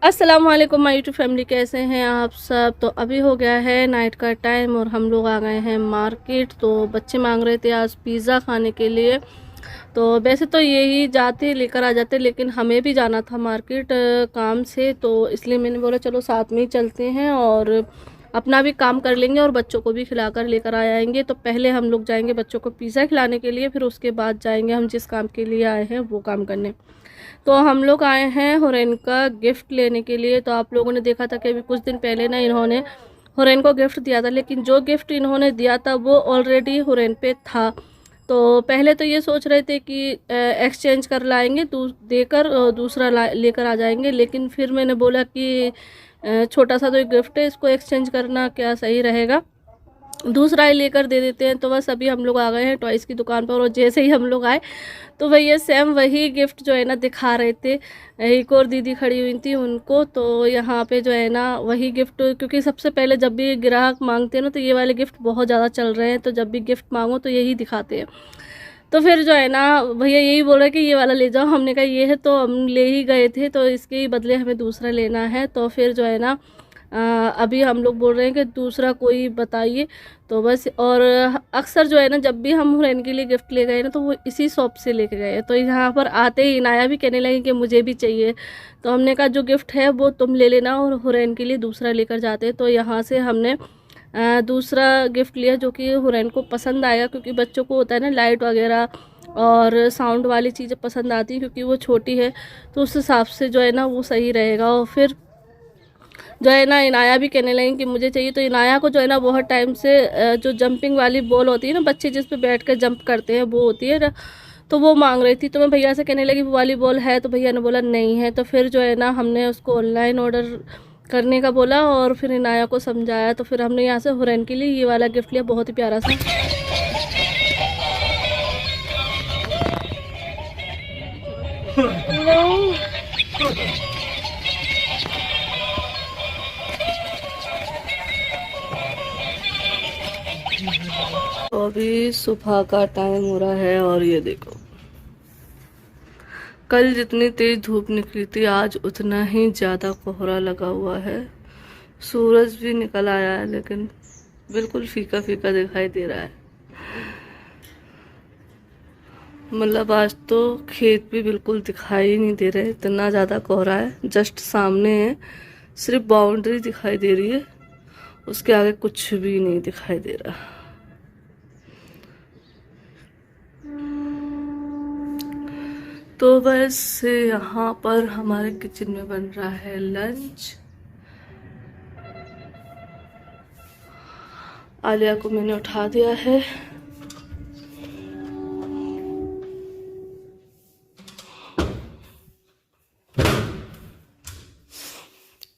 अस्सलाम वालेकुम my YouTube family, कैसे हैं आप सब। तो अभी हो गया है नाइट का टाइम और हम लोग आ गए हैं मार्केट। तो बच्चे मांग रहे थे आज पिज़्ज़ा खाने के लिए। तो वैसे तो यही जाते लेकर आ जाते, लेकिन हमें भी जाना था मार्केट काम से, तो इसलिए मैंने बोला चलो साथ में ही चलते हैं और अपना भी काम कर लेंगे और बच्चों को भी खिलाकर लेकर आ आएंगे। तो पहले हम लोग जाएंगे बच्चों को पिज़्ज़ा खिलाने के लिए, फिर उसके बाद जाएंगे हम जिस काम के लिए आए हैं वो काम करने। तो हम लोग आए हैं हुरैन का गिफ्ट लेने के लिए। तो आप लोगों ने देखा था कि अभी कुछ दिन पहले ना इन्होंने हुरैन को गिफ्ट दिया था, लेकिन जो गिफ्ट इन्होंने दिया था वो ऑलरेडी हुरैन पे था। तो पहले तो ये सोच रहे थे कि एक्सचेंज कर लाएंगे, देकर दूसरा लेकर आ जाएंगे, लेकिन फिर मैंने बोला कि छोटा सा तो एक गिफ्ट है, इसको एक्सचेंज करना क्या सही रहेगा, दूसरा ही लेकर दे देते हैं। तो बस अभी हम लोग आ गए हैं टॉयज़ की दुकान पर और जैसे ही हम लोग आए तो भैया सेम वही गिफ्ट जो है ना दिखा रहे थे। एक और दीदी खड़ी हुई थी उनको, तो यहाँ पे जो है ना वही गिफ्ट, क्योंकि सबसे पहले जब भी ग्राहक मांगते हैं ना तो ये वाले गिफ्ट बहुत ज़्यादा चल रहे हैं, तो जब भी गिफ्ट मांगो तो यही दिखाते हैं। तो फिर जो है ना भैया यही बोल रहे कि ये वाला ले जाओ। हमने कहा ये है, तो हम ले ही गए थे, तो इसके ही बदले हमें दूसरा लेना है। तो फिर जो है ना अभी हम लोग बोल रहे हैं कि दूसरा कोई बताइए। तो बस, और अक्सर जो है ना जब भी हम हुरैन के लिए गिफ्ट ले गए ना तो वो इसी शॉप से लेके गए। तो यहाँ पर आते ही इनाया भी कहने लगी कि मुझे भी चाहिए। तो हमने कहा जो गिफ्ट है वो तुम ले लेना और हुरैन के लिए दूसरा लेकर जाते। तो यहाँ से हमने दूसरा गिफ्ट लिया जो कि हुरैन को पसंद आएगा, क्योंकि बच्चों को होता है ना लाइट वगैरह और साउंड वाली चीज़ें पसंद आती हैं, क्योंकि वो छोटी है। तो उस हिसाब से जो है ना वो सही रहेगा। और फिर जो है ना इनाया भी कहने लगी कि मुझे चाहिए। तो इनाया को जो है ना बहुत टाइम से जो जंपिंग वाली बॉल होती है ना, बच्चे जिस पे बैठ कर जंप करते हैं वो होती है ना, तो वो मांग रही थी। तो मैं भैया से कहने लगी वो वाली बॉल है, तो भैया ने बोला नहीं है। तो फिर जो है ना हमने उसको ऑनलाइन ऑर्डर करने का बोला और फिर इनाया को समझाया। तो फिर हमने यहाँ से हुरैन के लिए ये वाला गिफ्ट लिया, बहुत ही प्यारा सा। तो अभी सुबह का टाइम हो रहा है और ये देखो, कल जितनी तेज धूप निकली थी आज उतना ही ज़्यादा कोहरा लगा हुआ है। सूरज भी निकल आया है लेकिन बिल्कुल फीका फीका दिखाई दे रहा है। मतलब आज तो खेत भी बिल्कुल दिखाई नहीं दे रहे, इतना ज़्यादा कोहरा है। जस्ट सामने है, सिर्फ बाउंड्री दिखाई दे रही है, उसके आगे कुछ भी नहीं दिखाई दे रहा। तो बस यहाँ पर हमारे किचन में बन रहा है लंच। आलिया को मैंने उठा दिया है।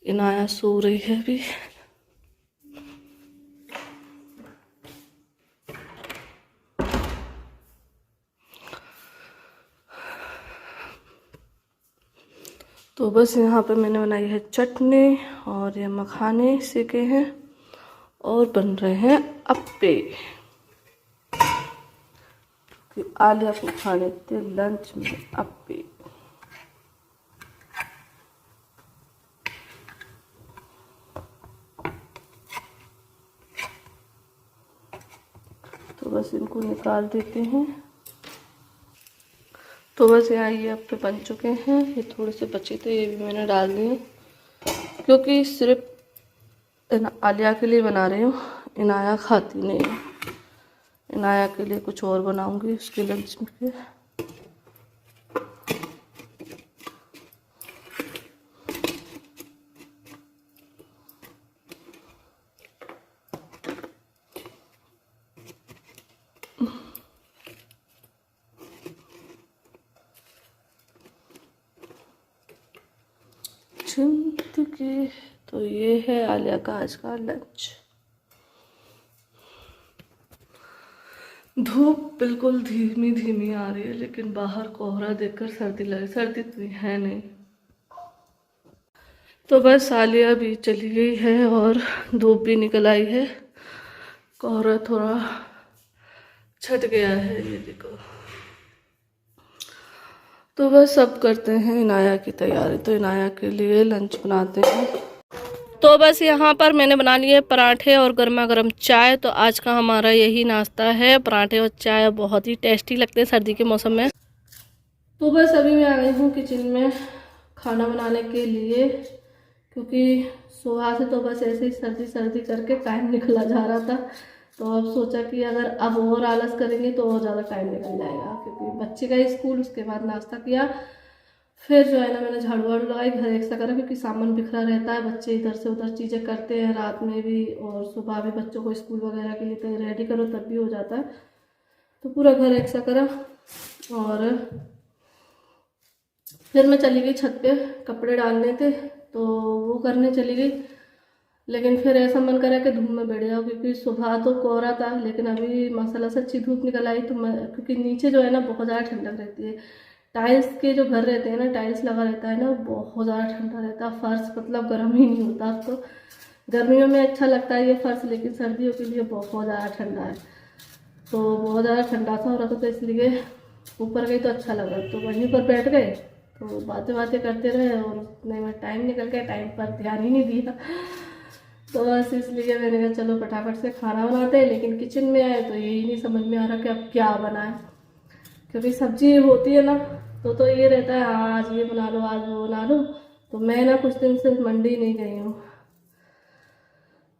इनाया सो रही है अभी। तो बस यहाँ पे मैंने बनाई है चटनी और ये मखाने सेके हैं और बन रहे हैं अप्पे कि आलिया को खाने थे लंच में अप्पे। तो बस इनको निकाल देते हैं। तो बस यहाँ ये अप्पे बन चुके हैं। ये थोड़े से बचे थे, ये भी मैंने डाल दिए, क्योंकि सिर्फ आलिया के लिए बना रही हूँ, इनाया खाती नहीं है। इनाया के लिए कुछ और बनाऊंगी उसके लंच में। फिर जिंदगी। तो ये है आलिया का आज का लंच। धूप बिल्कुल धीमी धीमी आ रही है, लेकिन बाहर कोहरा देखकर सर्दी लगे। सर्दी तो है नहीं। तो बस आलिया भी चली गई है और धूप भी निकल आई है, कोहरा थोड़ा छट गया है। ये देखो, तो बस सब करते हैं इनाया की तैयारी। तो इनाया के लिए लंच बनाते हैं। तो बस यहाँ पर मैंने बना लिए पराठे और गर्मा गर्म चाय। तो आज का हमारा यही नाश्ता है, पराठे और चाय। बहुत ही टेस्टी लगते हैं सर्दी के मौसम में। तो बस अभी मैं आ गई हूँ किचन में खाना बनाने के लिए, क्योंकि सुबह से तो बस ऐसे ही सर्दी सर्दी करके टाइम निकला जा रहा था। तो अब सोचा कि अगर अब और आलस करेंगे तो और ज़्यादा टाइम निकल जाएगा, क्योंकि बच्चे गए स्कूल, उसके बाद नाश्ता किया, फिर जो है ना मैंने झाड़ू वाड़ू लगाई, घर एक सा करा, क्योंकि सामान बिखरा रहता है, बच्चे इधर से उधर चीज़ें करते हैं रात में भी, और सुबह भी बच्चों को स्कूल वगैरह के लिए रेडी करो तब भी हो जाता है। तो पूरा घर एक सा करा और फिर मैं चली गई छत पे, कपड़े डालने थे तो वो करने चली गई। लेकिन फिर ऐसा मन करा कि धूप में बैठ जाओ, क्योंकि सुबह तो कोहरा था, लेकिन अभी माशाल्लाह से अच्छी धूप निकल आई। तो मैं, क्योंकि नीचे जो है ना बहुत ज़्यादा ठंडक रहती है, टाइल्स के जो घर रहते हैं ना, टाइल्स लगा रहता है ना, बहुत ज़्यादा ठंडा रहता है। फर्श मतलब गर्म ही नहीं होता। अब तो गर्मियों में अच्छा लगता है ये फर्श, लेकिन सर्दियों के लिए बहुत ज़्यादा ठंडा है। तो बहुत ज़्यादा ठंडा सा हो रहा था, तो इसलिए ऊपर गई तो अच्छा लगा। तो वहीं पर बैठ गए, तो बातें बातें करते रहे और उतने में टाइम निकल गया, टाइम पर ध्यान ही नहीं दिया। तो बस इसलिए मैंने कहा चलो फटाफट से खाना बनाते हैं। लेकिन किचन में आए तो यही नहीं समझ में आ रहा कि अब क्या बनाए, क्योंकि सब्जी होती है ना तो ये रहता है हाँ आज ये बना लो, आज वो बना लो। तो मैं ना कुछ दिन से मंडी नहीं गई हूँ,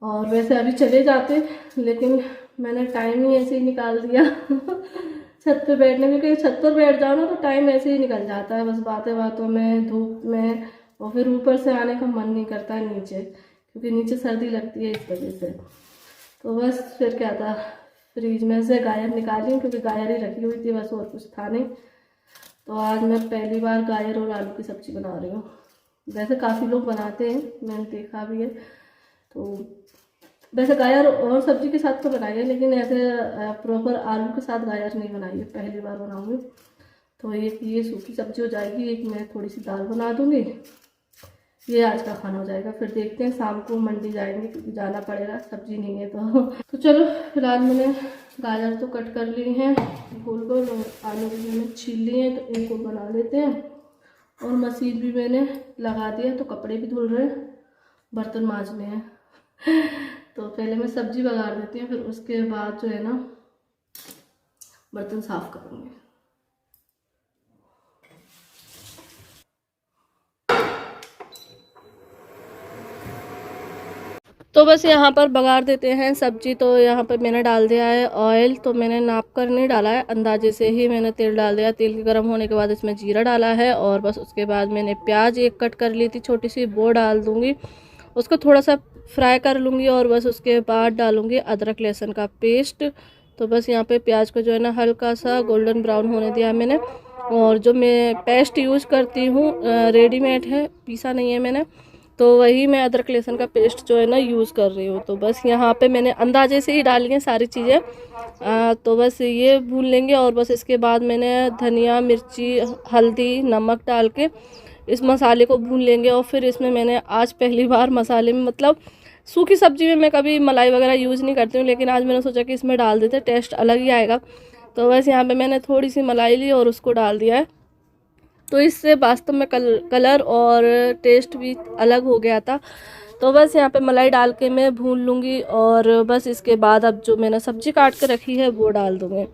और वैसे अभी चले जाते, लेकिन मैंने टाइम ही ऐसे ही निकाल दिया छत पे बैठने में, क्योंकि छत पर बैठ जाओ ना तो टाइम ऐसे ही निकल जाता है, बस बातें बातों में, धूप में, और फिर ऊपर से आने का मन नहीं करता है नीचे, क्योंकि नीचे सर्दी लगती है इस वजह से। तो बस फिर क्या था, फ्रिज में से गाजर निकाली, क्योंकि गाजर ही रखी हुई थी बस, और कुछ था नहीं। तो आज मैं पहली बार गाजर और आलू की सब्ज़ी बना रही हूँ। वैसे काफ़ी लोग बनाते हैं, मैंने देखा भी है। तो वैसे गाजर और सब्जी के साथ तो बनाई है, लेकिन ऐसे प्रॉपर आलू के साथ गाजर नहीं बनाई है, पहली बार बनाऊंगी। तो एक ये सूखी सब्जी हो जाएगी, एक मैं थोड़ी सी दाल बना दूंगी, ये आज का खाना हो जाएगा। फिर देखते हैं शाम को मंडी जाएंगे, क्योंकि जाना पड़ेगा, सब्जी नहीं है तो चलो फिलहाल मैंने गाजर तो कट कर ली हैं गोल गोल, और आलू भी मैंने छील लिए हैं, तो इनको बना लेते हैं। और मशीन भी मैंने लगा दिया, तो कपड़े भी धुल रहे हैं, बर्तन मांजने हैं। तो पहले मैं सब्जी बघार देती हूँ, फिर उसके बाद जो है ना बर्तन साफ करूँगी। तो बस यहाँ पर बघार देते हैं सब्जी। तो यहाँ पर मैंने डाल दिया है ऑयल। तो मैंने नाप कर नहीं डाला है, अंदाजे से ही मैंने तेल डाल दिया। तेल के गर्म होने के बाद इसमें जीरा डाला है, और बस उसके बाद मैंने प्याज एक कट कर ली थी छोटी सी, वो डाल दूँगी, उसको थोड़ा सा फ्राई कर लूँगी, और बस उसके बाद डालूँगी अदरक लहसुन का पेस्ट। तो बस यहाँ पे प्याज को जो है ना हल्का सा गोल्डन ब्राउन होने दिया मैंने। और जो मैं पेस्ट यूज़ करती हूँ रेडीमेड है, पीसा नहीं है मैंने, तो वही मैं अदरक लहसुन का पेस्ट जो है ना यूज़ कर रही हूँ। तो बस यहाँ पे मैंने अंदाजे से ही डाली हैं सारी चीज़ें। तो बस ये भून लेंगे, और बस इसके बाद मैंने धनिया, मिर्ची, हल्दी, नमक डाल के इस मसाले को भून लेंगे। और फिर इसमें मैंने आज पहली बार मसाले में, मतलब सूखी सब्जी में मैं कभी मलाई वगैरह यूज़ नहीं करती हूँ, लेकिन आज मैंने सोचा कि इसमें डाल देते, टेस्ट अलग ही आएगा। तो बस यहाँ पे मैंने थोड़ी सी मलाई ली और उसको डाल दिया है। तो इससे वास्तव में कलर और टेस्ट भी अलग हो गया था। तो बस यहाँ पे मलाई डाल के मैं भून लूँगी, और बस इसके बाद अब जो मैंने सब्ज़ी काट के रखी है वो डाल दूँगी।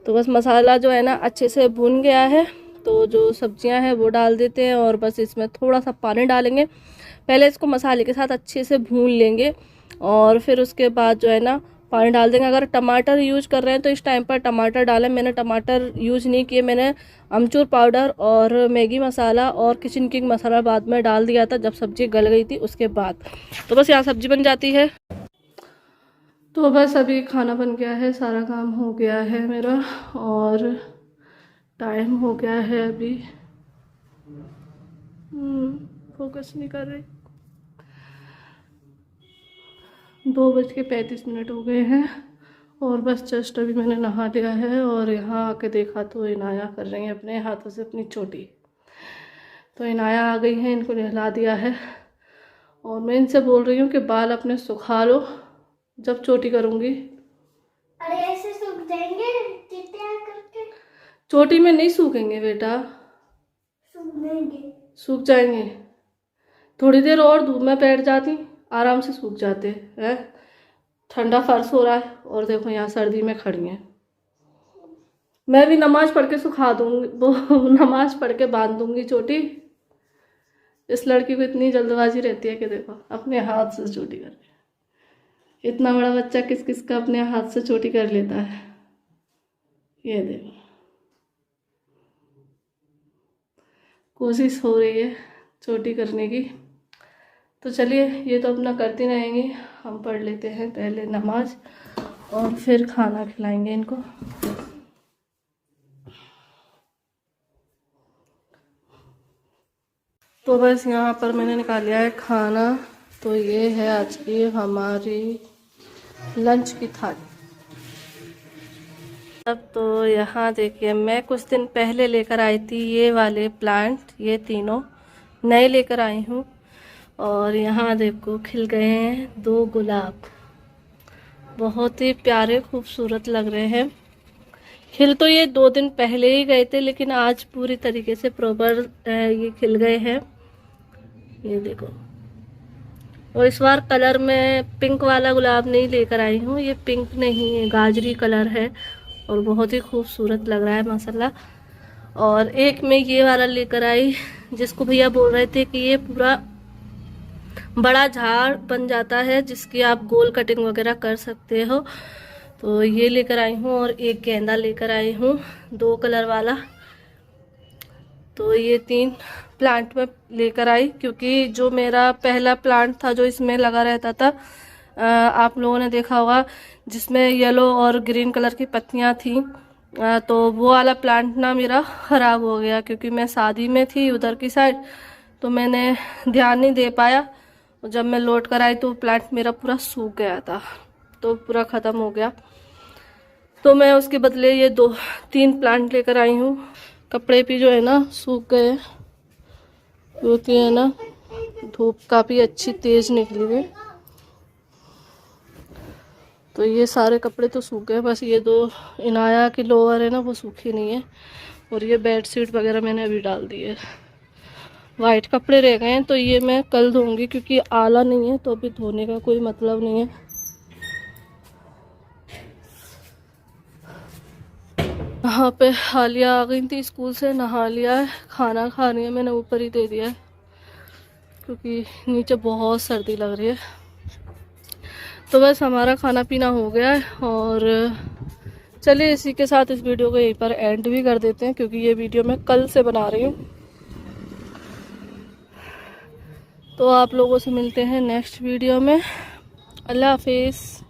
तो बस मसाला जो है ना अच्छे से भून गया है, तो जो सब्जियां हैं वो डाल देते हैं, और बस इसमें थोड़ा सा पानी डालेंगे। पहले इसको मसाले के साथ अच्छे से भून लेंगे, और फिर उसके बाद जो है ना पानी डाल देंगे। अगर टमाटर यूज़ कर रहे हैं तो इस टाइम पर टमाटर डालें। मैंने टमाटर यूज़ नहीं किए, मैंने अमचूर पाउडर और मैगी मसाला और किचन किंग मसाला बाद में डाल दिया था, जब सब्ज़ी गल गई थी उसके बाद। तो बस यहाँ सब्ज़ी बन जाती है। तो बस अभी खाना बन गया है, सारा काम हो गया है मेरा, और टाइम हो गया है अभी फोकस नहीं कर रही, 2:35 हो गए हैं। और बस जस्ट अभी मैंने नहा लिया है, और यहाँ आके देखा तो इनाया कर रही है अपने हाथों से अपनी चोटी। तो इनाया आ गई है, इनको नहला दिया है, और मैं इनसे बोल रही हूँ कि बाल अपने सुखा लो, जब चोटी करूँगी। अरे ऐसे सूख जाएंगे चिट्टियाँ करके। चोटी में नहीं सूखेंगे बेटा, सूख जाएंगे। थोड़ी देर और धूप में बैठ जाती, आराम से सूख जाते हैं। ठंडा फर्श हो रहा है और देखो यहाँ सर्दी में खड़ी हैं। मैं भी नमाज पढ़ के सुखा दूंगी, वो नमाज पढ़ के बांध दूंगी चोटी। इस लड़की को इतनी जल्दबाजी रहती है कि देखो अपने हाथ से चोटी कर रही है। इतना बड़ा बच्चा किस किस का अपने हाथ से चोटी कर लेता है। ये देखो कोशिश हो रही है चोटी करने की। तो चलिए ये तो अपना करती रहेंगी, हम पढ़ लेते हैं पहले नमाज और फिर खाना खिलाएंगे इनको। तो बस यहाँ पर मैंने निकाल लिया है खाना। तो ये है आज की हमारी लंच की थाली। अब तो यहाँ देखिए मैं कुछ दिन पहले लेकर आई थी ये वाले प्लांट, ये तीनों नए लेकर आई हूँ। और यहाँ देखो खिल गए हैं 2 गुलाब, बहुत ही प्यारे खूबसूरत लग रहे हैं। खिल तो ये 2 दिन पहले ही गए थे, लेकिन आज पूरी तरीके से प्रॉपर ये खिल गए हैं। ये देखो। और इस बार कलर में पिंक वाला गुलाब नहीं लेकर आई हूँ, ये पिंक नहीं है, गाजरी कलर है और बहुत ही खूबसूरत लग रहा है माशाल्लाह। और एक मैं ये वाला लेकर आई जिसको भैया बोल रहे थे कि ये पूरा बड़ा झाड़ बन जाता है, जिसकी आप गोल कटिंग वगैरह कर सकते हो। तो ये लेकर आई हूँ और एक गेंदा लेकर आई हूँ 2 कलर वाला। तो ये 3 प्लांट में लेकर आई, क्योंकि जो मेरा पहला प्लांट था जो इसमें लगा रहता था, आप लोगों ने देखा होगा, जिसमें येलो और ग्रीन कलर की पत्तियां थी। तो वो वाला प्लांट ना मेरा ख़राब हो गया, क्योंकि मैं शादी में थी उधर की साइड, तो मैंने ध्यान नहीं दे पाया। जब मैं लौट कर आई तो प्लांट मेरा पूरा सूख गया था, तो पूरा ख़त्म हो गया। तो मैं उसके बदले ये 2-3 प्लांट लेकर आई हूँ। कपड़े भी जो है ना सूख गए, क्योंकि है ना धूप काफ़ी अच्छी तेज़ निकली हुई। तो ये सारे कपड़े तो सूख गए, बस ये 2 इनाया की लोअर है ना वो सूखी नहीं है। और ये बेडशीट वगैरह मैंने अभी डाल दी है। वाइट कपड़े रह गए हैं, तो ये मैं कल धोऊंगी, क्योंकि आला नहीं है तो अभी धोने का कोई मतलब नहीं है। यहाँ पे हालिया आ गई थी स्कूल से, नहा लिया है, खाना खा रही है, मैंने ऊपर ही दे दिया है क्योंकि नीचे बहुत सर्दी लग रही है। तो बस हमारा खाना पीना हो गया है और चलिए इसी के साथ इस वीडियो को यहीं पर एंड भी कर देते हैं, क्योंकि ये वीडियो मैं कल से बना रही हूँ। तो आप लोगों से मिलते हैं नेक्स्ट वीडियो में। अल्लाह हाफिज़।